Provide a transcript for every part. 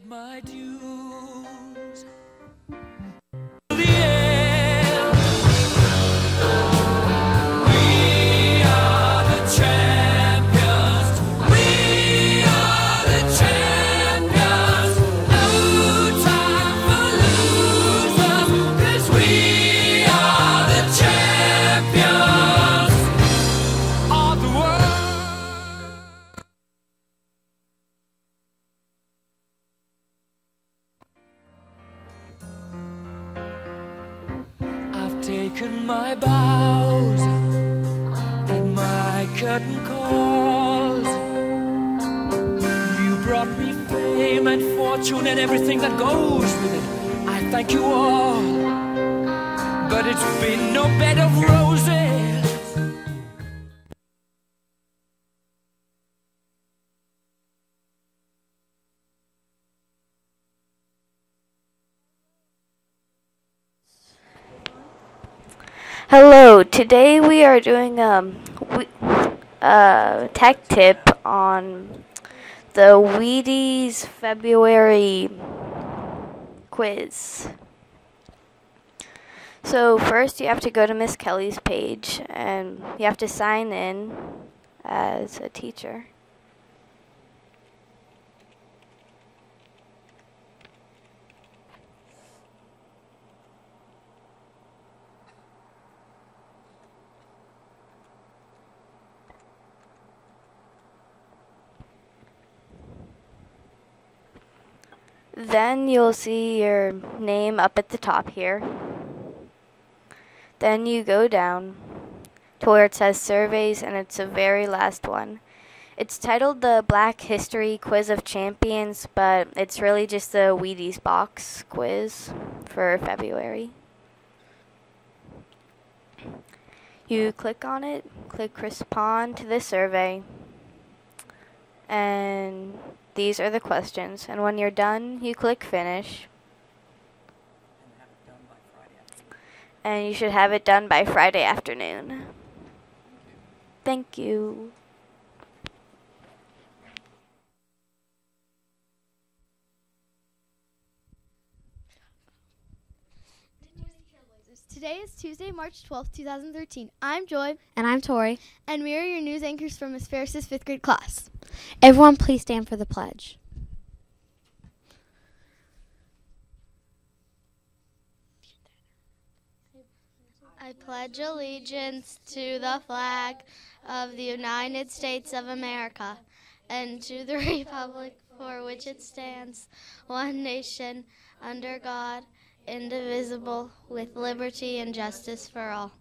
paid my dues. Taken my bows and my curtain calls. You brought me fame and fortune and everything that goes with it. I thank you all, but it's been no bed of roses. Hello, today we are doing tech tip on the WDTS February quiz. So first you have to go to Miss Kelly's page and you have to sign in as a teacher. Then you'll see your name up at the top here. Then you go down to where it says surveys, and it's the very last one. It's titled the Black History Quiz of Champions, but it's really just the Wheaties box quiz for February. You click on it, click respond to the survey, and these are the questions, and when you're done, you click finish. And you should have it done by Friday afternoon. Thank you. Today is Tuesday, March 12th, 2013. I'm Joy. And I'm Tori. And we are your news anchors from Ms. Ferris's 5th grade class. Everyone please stand for the pledge. I pledge allegiance to the flag of the United States of America and to the republic for which it stands, one nation, under God, indivisible, with liberty and justice for all.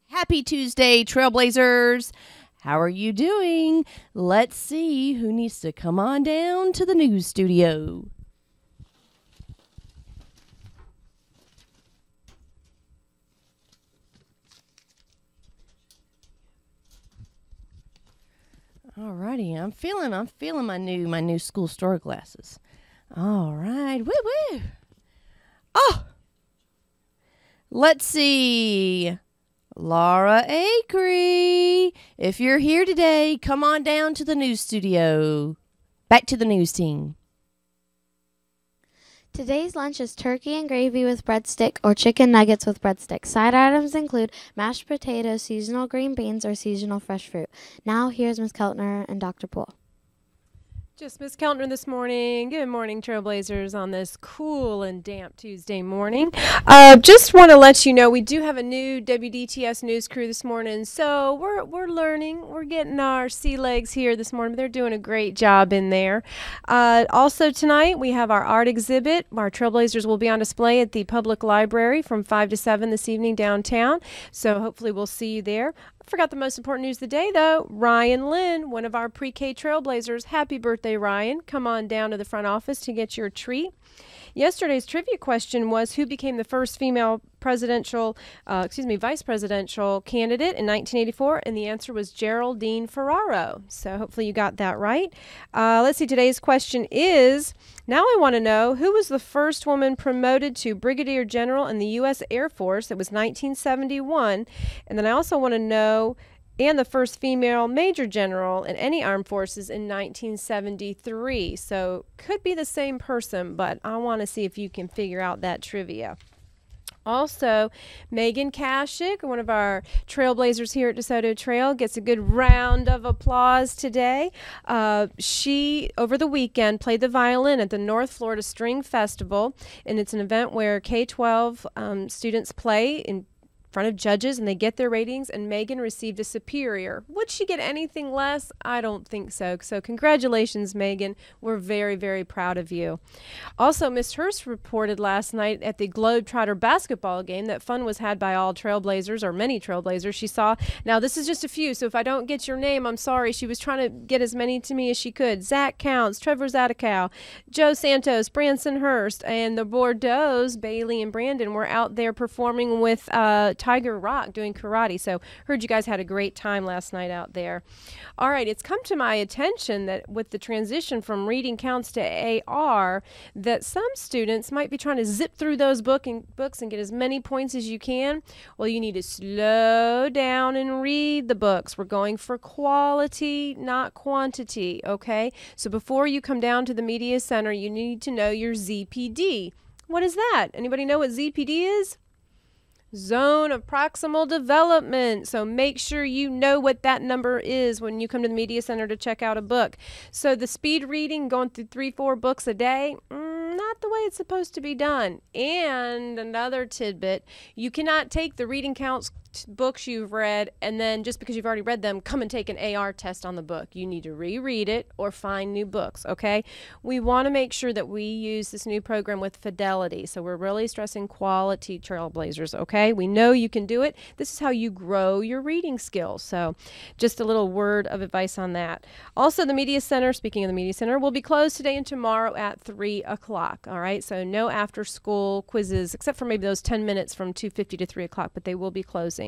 Happy Tuesday, Trailblazers. How are you doing? Let's see who needs to come on down to the news studio. Alrighty, I'm feeling my new school store glasses. All right, woo woo. Oh, let's see. Laura Acree, if you're here today, come on down to the news studio. Back to the news team. Today's lunch is turkey and gravy with breadstick or chicken nuggets with breadstick. Side items include mashed potatoes, seasonal green beans, or seasonal fresh fruit. Now here's Ms. Keltner and Dr. Poole. Just Miss Keltner this morning. Good morning, Trailblazers, on this cool and damp Tuesday morning. Just want to let you know we do have a new WDTS news crew this morning, so we're learning. We're getting our sea legs here this morning. They're doing a great job in there. Also tonight we have our art exhibit. Our Trailblazers will be on display at the public library from 5 to 7 this evening downtown, so hopefully we'll see you there. I forgot the most important news of the day, though. Ryan Lynn, one of our pre-K Trailblazers. Happy birthday, Ryan. Come on down to the front office to get your treat. Yesterday's trivia question was, who became the first female vice presidential candidate in 1984? And the answer was Geraldine Ferraro. So hopefully you got that right. Let's see, today's question is, now I want to know, who was the first woman promoted to Brigadier General in the U.S. Air Force? It was 1971. And then I also want to know, and the first female major general in any armed forces in 1973. So could be the same person, but I want to see if you can figure out that trivia. Also, Megan Kashik, one of our trailblazers here at DeSoto Trail, gets a good round of applause today. She, over the weekend, played the violin at the North Florida String Festival, and it's an event where K-12 students play in front of judges and they get their ratings, and Megan received a superior. Would she get anything less? I don't think so. So congratulations, Megan. We're very, very proud of you. Also, Miss Hurst reported last night at the Globetrotter basketball game that fun was had by all trailblazers, or many trailblazers she saw. Now, this is just a few, so if I don't get your name, I'm sorry. She was trying to get as many to me as she could. Zach Counts, Trevor Zadekow, Joe Santos, Branson Hurst, and the Bordeaux's, Bailey and Brandon, were out there performing with Tiger Rock doing karate. So heard you guys had a great time last night out there. All right, it's come to my attention that with the transition from reading counts to AR, that some students might be trying to zip through those books and get as many points as you can. Well, you need to slow down and read the books. We're going for quality, not quantity, okay? So before you come down to the Media Center, you need to know your ZPD. What is that? Anybody know what ZPD is? Zone of proximal development. So make sure you know what that number is when you come to the Media Center to check out a book. So the speed reading, going through 3-4 books a day, not the way it's supposed to be done. And another tidbit, you cannot take the reading counts books you've read and then just because you've already read them, come and take an AR test on the book. You need to reread it or find new books, okay? We want to make sure that we use this new program with fidelity. So we're really stressing quality, trailblazers, okay? We know you can do it. This is how you grow your reading skills. So just a little word of advice on that. Also, the Media Center, speaking of the Media Center, will be closed today and tomorrow at 3 o'clock, all right? So no after school quizzes, except for maybe those 10 minutes from 2:50 to 3 o'clock, but they will be closing.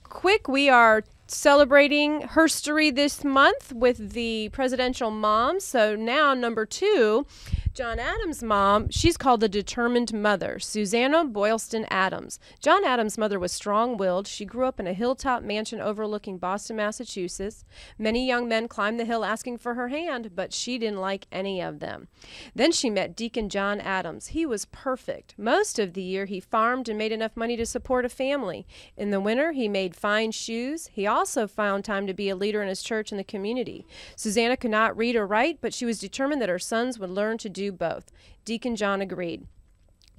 Quick, we are celebrating Herstory this month with the presidential mom. So now number 2, John Adams' mom, she's called the Determined Mother, Susanna Boylston Adams. John Adams' mother was strong-willed. She grew up in a hilltop mansion overlooking Boston, Massachusetts. Many young men climbed the hill asking for her hand, but she didn't like any of them. Then she met Deacon John Adams. He was perfect. Most of the year he farmed and made enough money to support a family. In the winter, he made fine shoes. He also found time to be a leader in his church and the community. Susanna could not read or write, but she was determined that her sons would learn to do both. Deacon John agreed.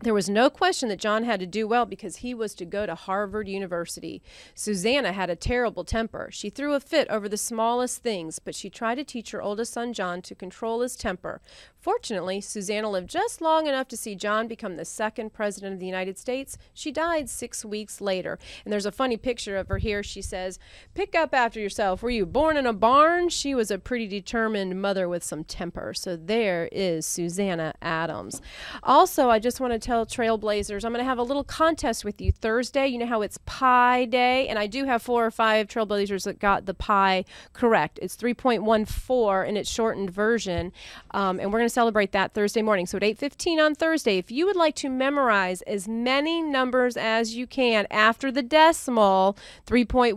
There was no question that John had to do well because he was to go to Harvard University. Susanna had a terrible temper. She threw a fit over the smallest things, but she tried to teach her oldest son, John, to control his temper. Fortunately, Susanna lived just long enough to see John become the 2nd president of the United States. She died 6 weeks later. And there's a funny picture of her here. She says, "Pick up after yourself. Were you born in a barn?" She was a pretty determined mother with some temper. So there is Susanna Adams. Also, I just want to tell trailblazers, I'm going to have a little contest with you Thursday. You know how it's Pi Day, and I do have 4 or 5 trailblazers that got the pi correct. It's 3.14 in its shortened version, and we're going to celebrate that Thursday morning. So at 8:15 on Thursday, if you would like to memorize as many numbers as you can after the decimal, 3.14,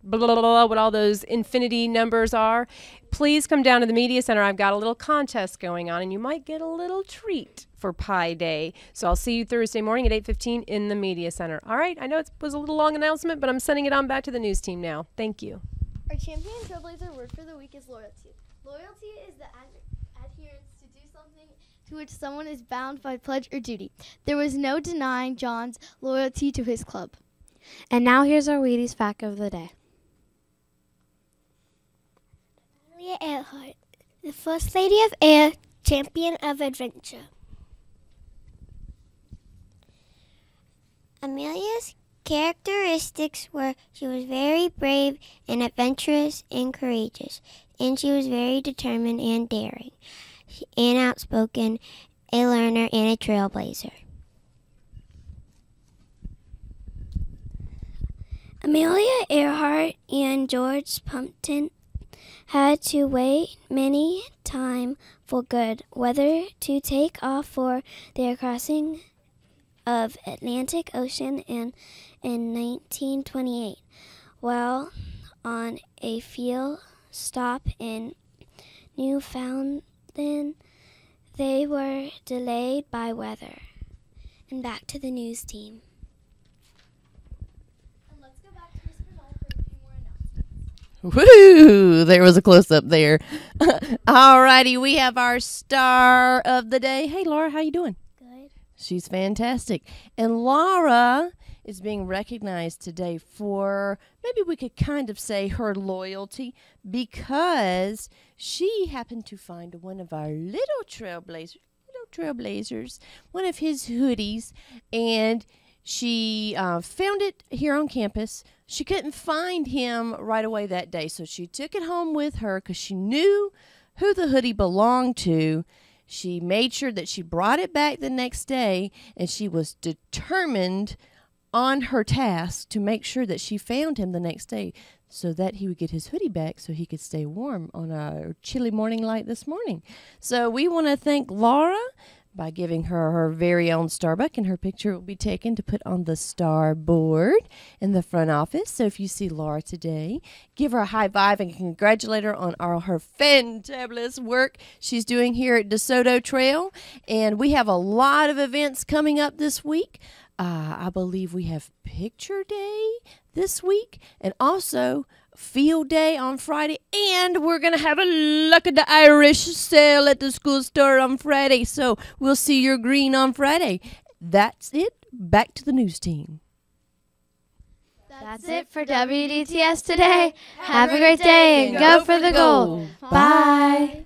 blah, blah, blah, what all those infinity numbers are, please come down to the Media Center. I've got a little contest going on, and you might get a little treat for Pi Day. So I'll see you Thursday morning at 8:15 in the Media Center. All right, I know it was a little long announcement, but I'm sending it on back to the news team now. Thank you. Our champion trailblazer word for the week is loyalty. Loyalty is the adherence to do something to which someone is bound by pledge or duty. There was no denying John's loyalty to his club. And now here's our Wheaties fact of the day. Amelia Earhart, the First Lady of Air, champion of adventure. Amelia's characteristics were she was very brave and adventurous and courageous, and she was very determined and daring, and outspoken, a learner and a trailblazer. Amelia Earhart and George Pumpkin had to wait many time for good weather to take off for their crossing of Atlantic Ocean in 1928. While on a field stop in Newfoundland, they were delayed by weather. And back to the news team. And let's go back to Miss Bernal for a few more announcements. Woo! There was a close-up there. Alrighty, we have our star of the day. Hey, Laura, how you doing? Good. She's fantastic. And Laura is being recognized today for, maybe we could kind of say, her loyalty, because she happened to find one of our little trailblazers, one of his hoodies, and she found it here on campus. She couldn't find him right away that day, so she took it home with her because she knew who the hoodie belonged to. She made sure that she brought it back the next day, and she was determined on her task to make sure that she found him the next day so that he would get his hoodie back so he could stay warm on a chilly morning like this morning. So we want to thank Laura by giving her her very own Starbuck, and her picture will be taken to put on the star board in the front office. So if you see Laura today, give her a high five and congratulate her on her fantabulous work she's doing here at DeSoto Trail. And we have a lot of events coming up this week. I believe we have Picture Day this week, and also Field Day on Friday, and we're going to have a Luck of the Irish sale at the school store on Friday, so we'll see your green on Friday. That's it. Back to the news team. That's it for WDTS today. Have a great day and go for the gold. Bye.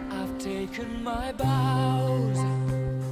I've taken my bows